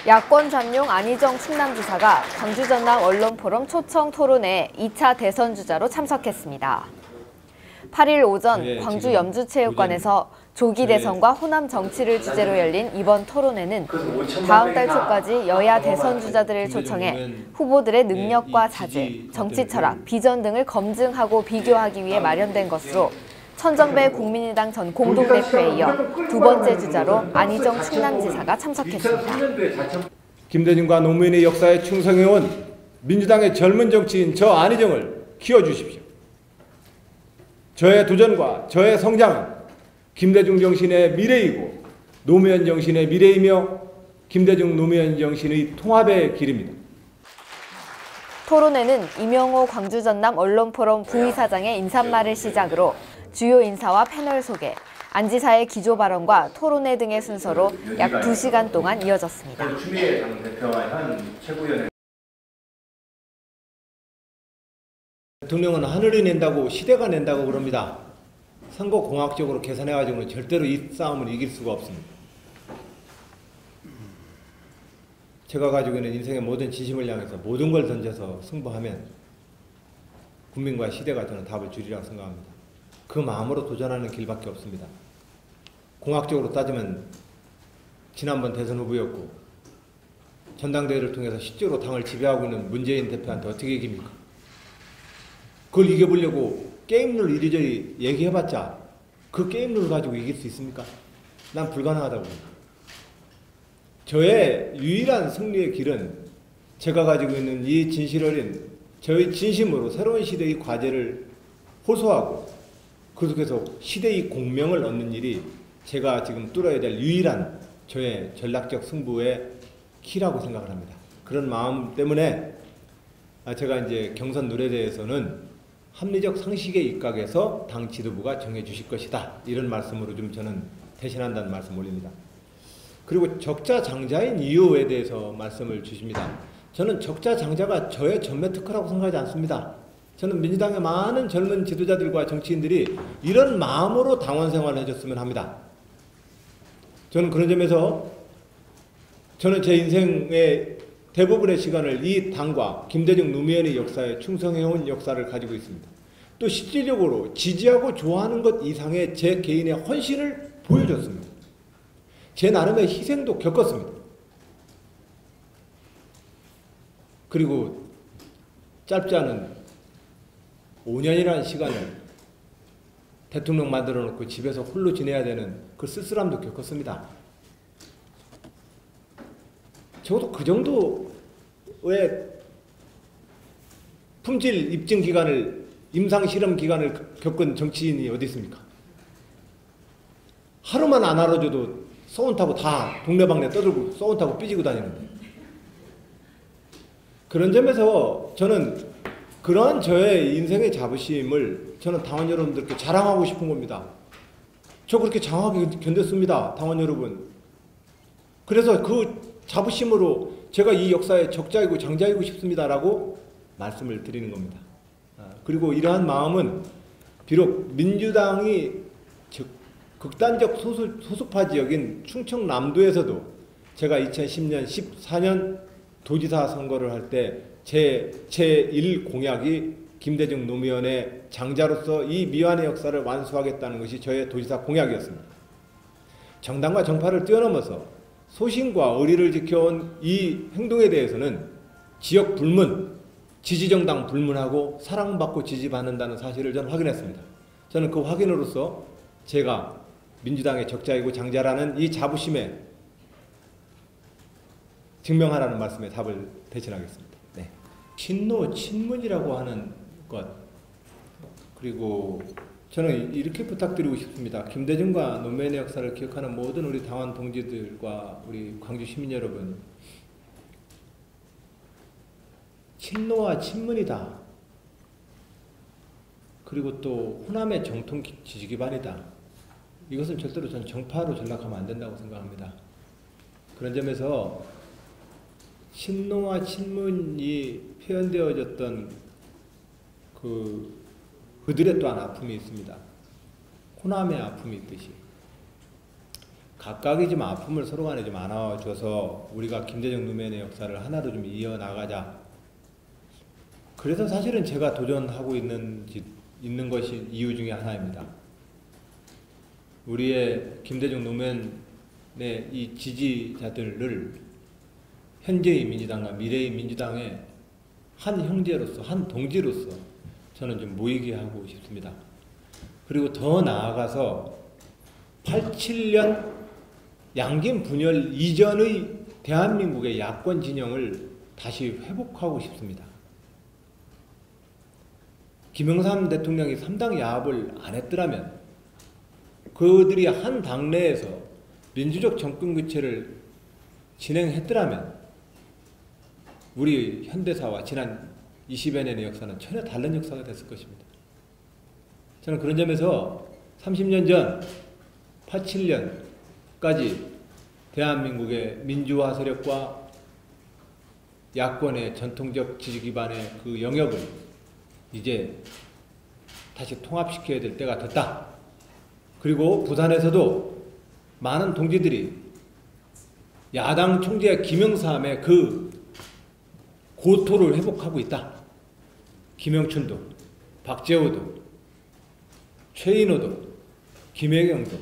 야권 잠룡 안희정 충남지사가 광주 전남 언론포럼 초청 토론회 2차 대선 주자로 참석했습니다. 8일 오전 광주 염주체육관에서 조기 대선과 호남 정치를 주제로 열린 이번 토론회는 다음 달 초까지 여야 대선 주자들을 초청해 후보들의 능력과 자질, 정치 철학, 비전 등을 검증하고 비교하기 위해 마련된 것으로 천정배 국민의당 전 공동대표에 이어 두 번째 주자로 안희정 충남지사가 참석했습니다. 김대중과 노무현의 역사에 충성해온 민주당의 젊은 정치인 저 안희정을 키워주십시오. 저의 도전과 저의 성장은 김대중 정신의 미래이고 노무현 정신의 미래이며 김대중 노무현 정신의 통합의 길입니다. 토론회는 이명호 광주 전남 언론포럼 부이사장의 인사말을 시작으로 주요 인사와 패널 소개, 안 지사의 기조 발언과 토론회 등의 순서로 약 2시간 동안 이어졌습니다. 대통령은 하늘이 낸다고 시대가 낸다고 그럽니다. 선거공학적으로 계산해가지고는 절대로 이 싸움을 이길 수가 없습니다. 제가 가지고 있는 인생의 모든 진심을 향해서 모든 걸 던져서 승부하면 국민과 시대가 저는 답을 주리라고 생각합니다. 그 마음으로 도전하는 길밖에 없습니다. 공학적으로 따지면 지난번 대선 후보였고 전당대회를 통해서 실제로 당을 지배하고 있는 문재인 대표한테 어떻게 이깁니까? 그걸 이겨보려고 게임룰 이리저리 얘기해봤자 그 게임룰 가지고 이길 수 있습니까? 난 불가능하다고 봅니다. 저의 유일한 승리의 길은 제가 가지고 있는 이 진실 어린 저의 진심으로 새로운 시대의 과제를 호소하고 그 속에서 시대의 공명을 얻는 일이 제가 지금 뚫어야 될 유일한 저의 전략적 승부의 키라고 생각을 합니다. 그런 마음 때문에 제가 이제 경선 노래대에서는 합리적 상식에 입각해서 당 지도부가 정해주실 것이다. 이런 말씀으로 좀 저는 대신한다는 말씀 올립니다. 그리고 적자 장자인 이유에 대해서 말씀을 주십니다. 저는 적자 장자가 저의 전매 특허라고 생각하지 않습니다. 저는 민주당의 많은 젊은 지도자들과 정치인들이 이런 마음으로 당원 생활을 해줬으면 합니다. 저는 그런 점에서 저는 제 인생의 대부분의 시간을 이 당과 김대중 노무현의 역사에 충성해온 역사를 가지고 있습니다. 또 실질적으로 지지하고 좋아하는 것 이상의 제 개인의 헌신을 보여줬습니다. 제 나름의 희생도 겪었습니다. 그리고 짧지 않은 5년이라는 시간을 대통령 만들어 놓고 집에서 홀로 지내야 되는 그 쓸쓸함도 겪었습니다. 적어도 그 정도의 품질 입증 기간을, 임상 실험 기간을 겪은 정치인이 어디 있습니까? 하루만 안 알아줘도 소원 타고 다 동네방네 떠들고 소원 타고 삐지고 다니는데, 그런 점에서 저는 그러한 저의 인생의 자부심을 저는 당원 여러분들께 자랑하고 싶은 겁니다. 저 그렇게 장하게 견뎠습니다, 당원 여러분. 그래서 그 자부심으로 제가 이 역사의 적자이고 장자이고 싶습니다라고 말씀을 드리는 겁니다. 그리고 이러한 마음은 비록 민주당이 극단적 소수파 지역인 충청남도에서도 제가 2010년, 14년 도지사 선거를 할 때 제1 공약이 김대중 노무현의 장자로서 이 미완의 역사를 완수하겠다는 것이 저의 도지사 공약이었습니다. 정당과 정파를 뛰어넘어서 소신과 의리를 지켜온 이 행동에 대해서는 지역 불문, 지지정당 불문하고 사랑받고 지지받는다는 사실을 저는 확인했습니다. 저는 그 확인으로서 제가 민주당의 적자이고 장자라는 이 자부심에 증명하라는 말씀에 답을 대신하겠습니다. 네. 친노, 친문이라고 하는 것, 그리고 저는 이렇게 부탁드리고 싶습니다. 김대중과 노무현의 역사를 기억하는 모든 우리 당원 동지들과 우리 광주 시민 여러분, 친노와 친문이다. 그리고 또 호남의 정통 지지 기반이다. 이것은 절대로 전 정파로 전락하면 안 된다고 생각합니다. 그런 점에서 친노와 친문이 표현되어졌던 그들의 또한 아픔이 있습니다. 호남의 아픔이 있듯이 각각이 좀 아픔을 서로 간에 좀 안아줘서 우리가 김대중 노무현의 역사를 하나로 좀 이어나가자. 그래서 사실은 제가 도전하고 있는 것이 이유 중에 하나입니다. 우리의 김대중 노무현의 이 지지자들을 현재의 민주당과 미래의 민주당의 한 형제로서, 한 동지로서 저는 좀 모이게 하고 싶습니다. 그리고 더 나아가서 87년 양김 분열 이전의 대한민국의 야권 진영을 다시 회복하고 싶습니다. 김영삼 대통령이 3당 야합을 안 했더라면, 그들이 한 당내에서 민주적 정권 교체를 진행했더라면 우리 현대사와 지난 20여 년의 역사는 전혀 다른 역사가 됐을 것입니다. 저는 그런 점에서 30년 전 87년까지 대한민국의 민주화 세력과 야권의 전통적 지지 기반의 그 영역을 이제 다시 통합시켜야 될 때가 됐다. 그리고 부산에서도 많은 동지들이 야당 총재 김영삼의 그 고토를 회복하고 있다. 김영춘도, 박재호도, 최인호도, 김혜경도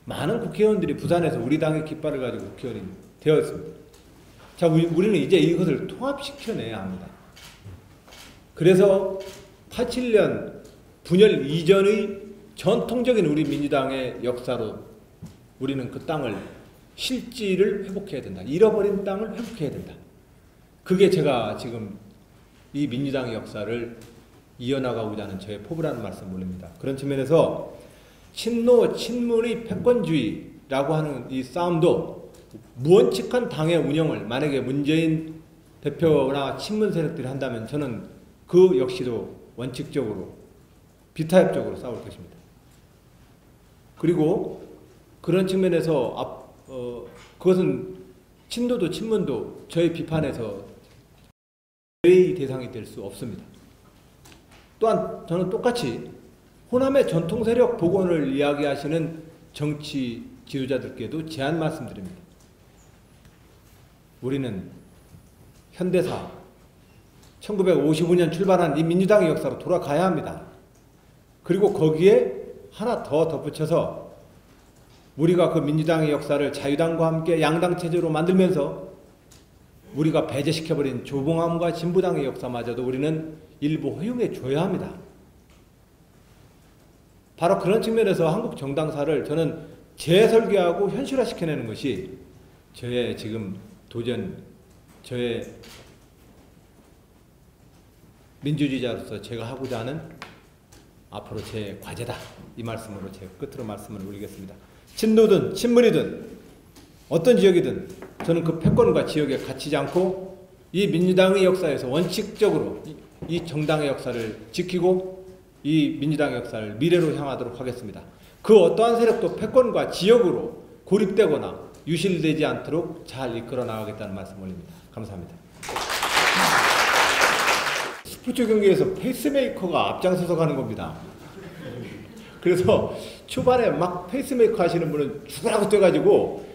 많은 국회의원들이 부산에서 우리 당의 깃발을 가지고 국회의원이 되었습니다. 자, 우리는 이제 이것을 통합시켜내야 합니다. 그래서 87년 분열 이전의 전통적인 우리 민주당의 역사로 우리는 그 땅을 실질을 회복해야 된다. 잃어버린 땅을 회복해야 된다. 그게 제가 지금 이 민주당의 역사를 이어나가고자 하는 저의 포부라는 말씀 올립니다. 그런 측면에서 친노, 친문의 패권주의라고 하는 이 싸움도 무원칙한 당의 운영을 만약에 문재인 대표나 친문 세력들이 한다면 저는 그 역시도 원칙적으로 비타협적으로 싸울 것입니다. 그리고 그런 측면에서 그것은 친노도 친문도 저희 비판에서 제의 대상이 될 수 없습니다. 또한 저는 똑같이 호남의 전통세력 복원을 이야기하시는 정치 지도자들께도 제안 말씀드립니다. 우리는 현대사 1955년 출발한 이 민주당의 역사로 돌아가야 합니다. 그리고 거기에 하나 더 덧붙여서 우리가 그 민주당의 역사를 자유당과 함께 양당체제로 만들면서 우리가 배제시켜버린 조봉암과 진보당의 역사마저도 우리는 일부 허용해 줘야 합니다. 바로 그런 측면에서 한국 정당사를 저는 재설계하고 현실화시켜내는 것이 저의 지금 도전, 저의 민주주의자로서 제가 하고자 하는 앞으로 제 과제다. 이 말씀으로 제 끝으로 말씀을 올리겠습니다. 친노든 친문이든 어떤 지역이든 저는 그 패권과 지역에 갇히지 않고 이 민주당의 역사에서 원칙적으로 이 정당의 역사를 지키고 이 민주당의 역사를 미래로 향하도록 하겠습니다. 그 어떠한 세력도 패권과 지역으로 고립되거나 유실되지 않도록 잘 이끌어 나가겠다는 말씀 올립니다. 감사합니다. 스포츠 경기에서 페이스메이커가 앞장서서 가는 겁니다. 그래서 초반에 막 페이스메이커 하시는 분은 죽으라고 뛰어가지고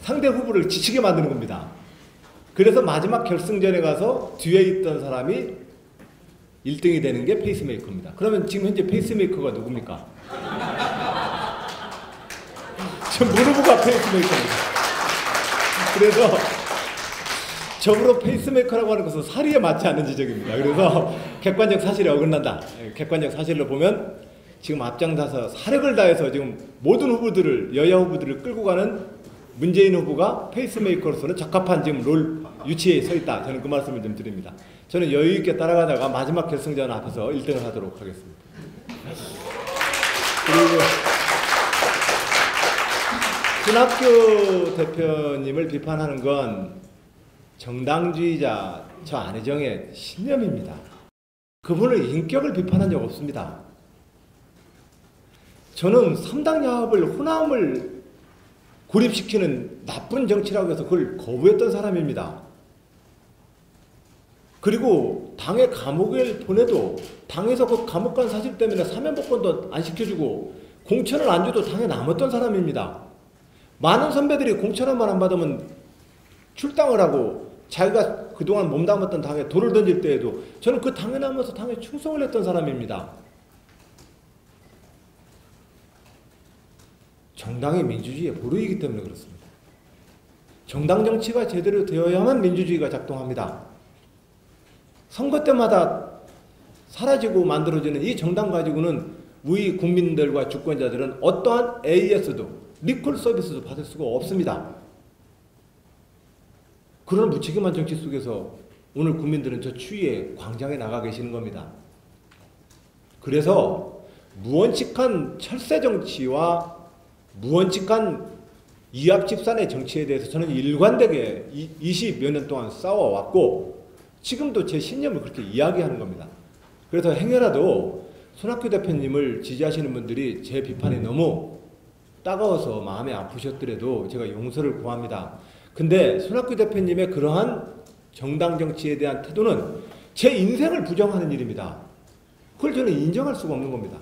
상대 후보를 지치게 만드는 겁니다. 그래서 마지막 결승전에 가서 뒤에 있던 사람이 1등이 되는 게 페이스메이커입니다. 그러면 지금 현재 페이스메이커가 누굽니까? 전 문 후보가 페이스메이커입니다. 그래서 적으로 페이스메이커라고 하는 것은 사리에 맞지 않는 지적입니다. 그래서 객관적 사실에 어긋난다. 객관적 사실로 보면 지금 앞장서서 사력을 다해서 지금 모든 후보들을, 여야 후보들을 끌고 가는 문재인 후보가 페이스메이커로서는 적합한 지금 롤 위치에 서 있다. 저는 그 말씀을 좀 드립니다. 저는 여유 있게 따라가다가 마지막 결승전 앞에서 1등을 하도록 하겠습니다. 그리고 신학교 대표님을 비판하는 건 정당주의자 저 안희정의 신념입니다. 그분의 인격을 비판한 적 없습니다. 저는 3당 야합을 호남을 고립시키는 나쁜 정치라고 해서 그걸 거부했던 사람입니다. 그리고 당의 감옥에 보내도 당에서 그 감옥 간 사실 때문에 사면복권도 안 시켜주고 공천을 안 줘도 당에 남았던 사람입니다. 많은 선배들이 공천원만 안 받으면 출당을 하고 자기가 그동안 몸담았던 당에 돌을 던질 때에도 저는 그 당에 남아서 당에 충성을 했던 사람입니다. 정당이 민주주의의 보루이기 때문에 그렇습니다. 정당 정치가 제대로 되어야만 민주주의가 작동합니다. 선거 때마다 사라지고 만들어지는 이 정당 가지고는 우리 국민들과 주권자들은 어떠한 AS도 리콜 서비스도 받을 수가 없습니다. 그런 무책임한 정치 속에서 오늘 국민들은 저 추위에 광장에 나가 계시는 겁니다. 그래서 무원칙한 철새 정치와 무원칙한 이합집산의 정치에 대해서 저는 일관되게 20여 년 동안 싸워왔고 지금도 제 신념을 그렇게 이야기하는 겁니다. 그래서 행여라도 손학규 대표님을 지지하시는 분들이 제 비판이 너무 따가워서 마음이 아프셨더라도 제가 용서를 구합니다. 근데 손학규 대표님의 그러한 정당 정치에 대한 태도는 제 인생을 부정하는 일입니다. 그걸 저는 인정할 수가 없는 겁니다.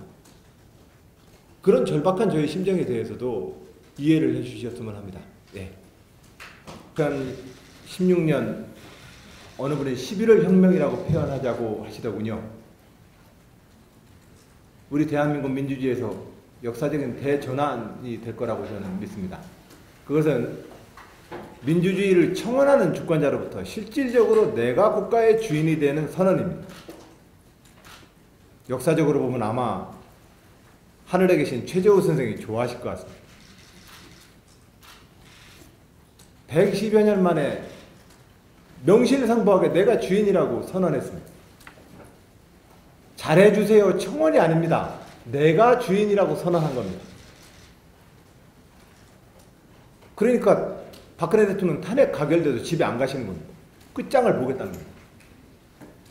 그런 절박한 저의 심정에 대해서도 이해를 해주셨으면 합니다. 네. 16년 어느 분이 11월 혁명이라고 표현하자고 하시더군요. 우리 대한민국 민주주의에서 역사적인 대전환이 될 거라고 저는 믿습니다. 그것은 민주주의를 청원하는 주권자로부터 실질적으로 내가 국가의 주인이 되는 선언입니다. 역사적으로 보면 아마 하늘에 계신 최재호 선생이 좋아하실 것 같습니다. 110여 년 만에 명실상부하게 내가 주인이라고 선언했습니다. 잘해주세요 청원이 아닙니다. 내가 주인이라고 선언한 겁니다. 그러니까 박근혜 대통령 탄핵 가결돼도 집에 안 가시는 겁니다. 끝장을 보겠다는 겁니다.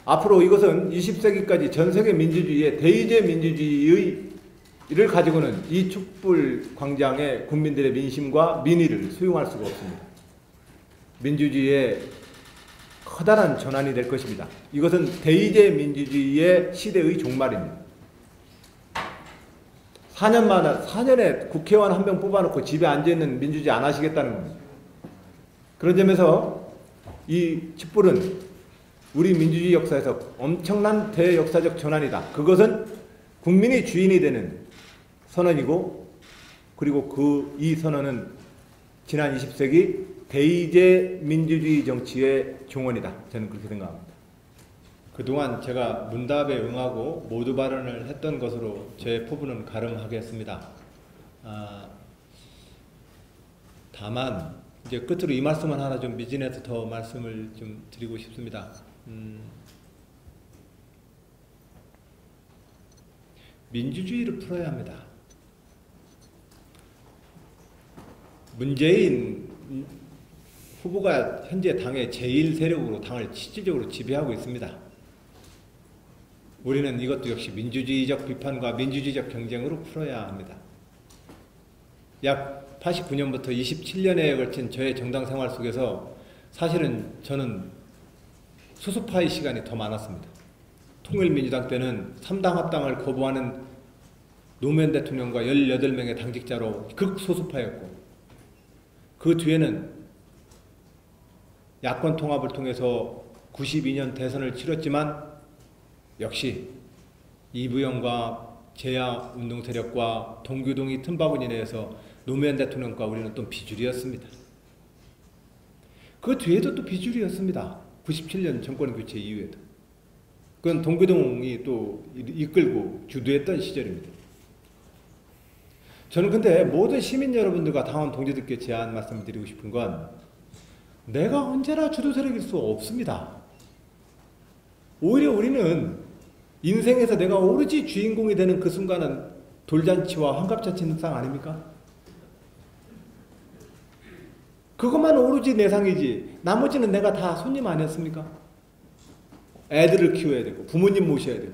앞으로 이것은 20세기까지 전세계 민주주의의 대의제 민주주의를 가지고는 이 촛불 광장의 국민들의 민심과 민의를 수용할 수가 없습니다. 민주주의의 커다란 전환이 될 것입니다. 이것은 대의제 민주주의의 시대의 종말입니다. 4년에 국회의원 한 명 뽑아놓고 집에 앉아있는 민주주의 안 하시겠다는 겁니다. 그런 점에서 이 촛불은 우리 민주주의 역사에서 엄청난 대역사적 전환이다. 그것은 국민이 주인이 되는 선언이고, 그리고 이 선언은 지난 20세기 대의제 민주주의 정치의 종언이다. 저는 그렇게 생각합니다. 그동안 제가 문답에 응하고 모두 발언을 했던 것으로 제 포부는 가름하겠습니다. 다만 이제 끝으로 이 말씀을 하나 좀 미진해서 더 말씀을 좀 드리고 싶습니다. 민주주의를 풀어야 합니다. 문재인 후보가 현재 당의 제1세력으로 당을 실질적으로 지배하고 있습니다. 우리는 이것도 역시 민주주의적 비판과 민주주의적 경쟁으로 풀어야 합니다. 약 89년부터 27년에 걸친 저의 정당 생활 속에서 사실은 저는 수습파의 시간이 더 많았습니다. 통일민주당 때는 3당 합당을 거부하는 노무현 대통령과 18명의 당직자로 극소수파였고, 그 뒤에는 야권 통합을 통해서 92년 대선을 치렀지만 역시 이부영과 제야 운동 세력과 동교동이 틈바구니 내에서 노무현 대통령과 우리는 또 비주류였습니다. 그 뒤에도 또 비주류였습니다. 97년 정권 교체 이후에도. 그건 동교동이 또 이끌고 주도했던 시절입니다. 저는 근데 모든 시민 여러분들과 당원 동지들께 제안 말씀을 드리고 싶은 건, 내가 언제나 주도 세력일 수 없습니다. 오히려 우리는 인생에서 내가 오로지 주인공이 되는 그 순간은 돌잔치와 환갑잔치 상 아닙니까? 그것만 오로지 내 상이지 나머지는 내가 다 손님 아니었습니까? 애들을 키워야 되고 부모님 모셔야 되고,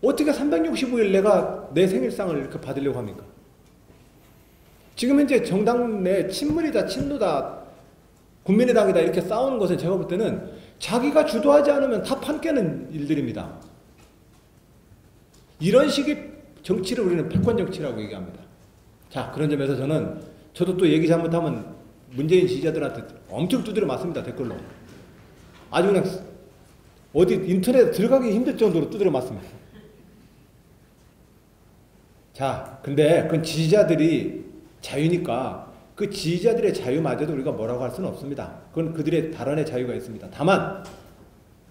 어떻게 365일 내가 내 생일상을 이렇게 받으려고 합니까? 지금 현재 정당 내 친문이다 친노다 국민의당이다 이렇게 싸우는 것은 제가 볼 때는 자기가 주도하지 않으면 다 판 깨는 일들입니다. 이런 식의 정치를 우리는 패권 정치라고 얘기합니다. 자, 그런 점에서 저는 저도 또 얘기 잘못하면 문재인 지지자들한테 엄청 두드려 맞습니다. 댓글로. 아주 그냥 어디 인터넷 들어가기 힘들 정도로 두드려 맞습니다. 자, 근데 그건 지지자들이 자유니까 그 지지자들의 자유마저도 우리가 뭐라고 할 수는 없습니다. 그건 그들의 발언의 자유가 있습니다. 다만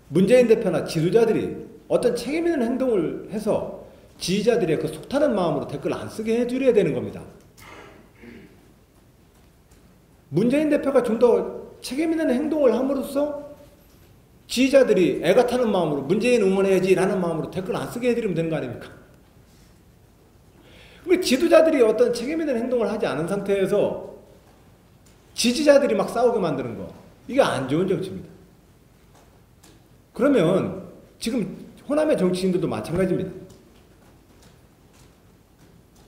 문재인 대표나 지도자들이 어떤 책임 있는 행동을 해서 지지자들의 그 속타는 마음으로 댓글 안 쓰게 해드려야 되는 겁니다. 문재인 대표가 좀 더 책임 있는 행동을 함으로써 지지자들이 애가 타는 마음으로 문재인 응원해야지 라는 마음으로 댓글 안 쓰게 해드리면 되는 거 아닙니까? 근데 지도자들이 어떤 책임 있는 행동을 하지 않은 상태에서 지지자들이 막 싸우게 만드는 거, 이게 안 좋은 정치입니다. 그러면 지금 호남의 정치인들도 마찬가지입니다.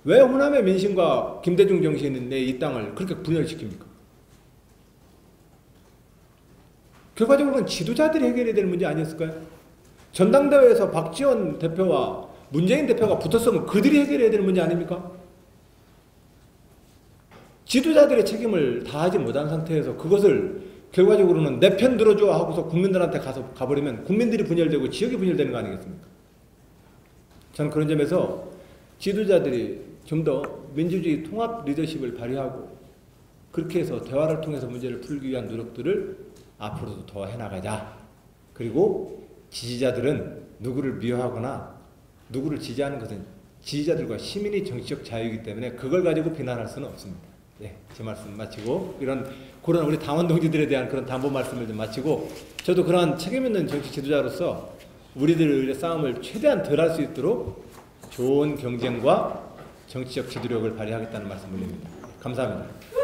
왜 호남의 민심과 김대중 정치인의 이 땅을 그렇게 분열시킵니까? 결과적으로는 지도자들이 해결해야 되는 문제 아니었을까요? 전당대회에서 박지원 대표와 문재인 대표가 붙었으면 그들이 해결해야 되는 문제 아닙니까? 지도자들의 책임을 다하지 못한 상태에서 그것을 결과적으로는 내 편 들어줘 하고서 국민들한테 가버리면 국민들이 분열되고 지역이 분열되는 거 아니겠습니까? 저는 그런 점에서 지도자들이 좀 더 민주주의 통합 리더십을 발휘하고 그렇게 해서 대화를 통해서 문제를 풀기 위한 노력들을 앞으로도 더 해나가자. 그리고 지지자들은 누구를 미워하거나 누구를 지지하는 것은 지지자들과 시민의 정치적 자유이기 때문에 그걸 가지고 비난할 수는 없습니다. 네, 제 말씀 마치고 그런 우리 당원 동지들에 대한 그런 담보 말씀을 좀 마치고 저도 그러한 책임 있는 정치 지도자로서 우리들의 싸움을 최대한 덜 할 수 있도록 좋은 경쟁과 정치적 지도력을 발휘하겠다는 말씀 올립니다. 감사합니다.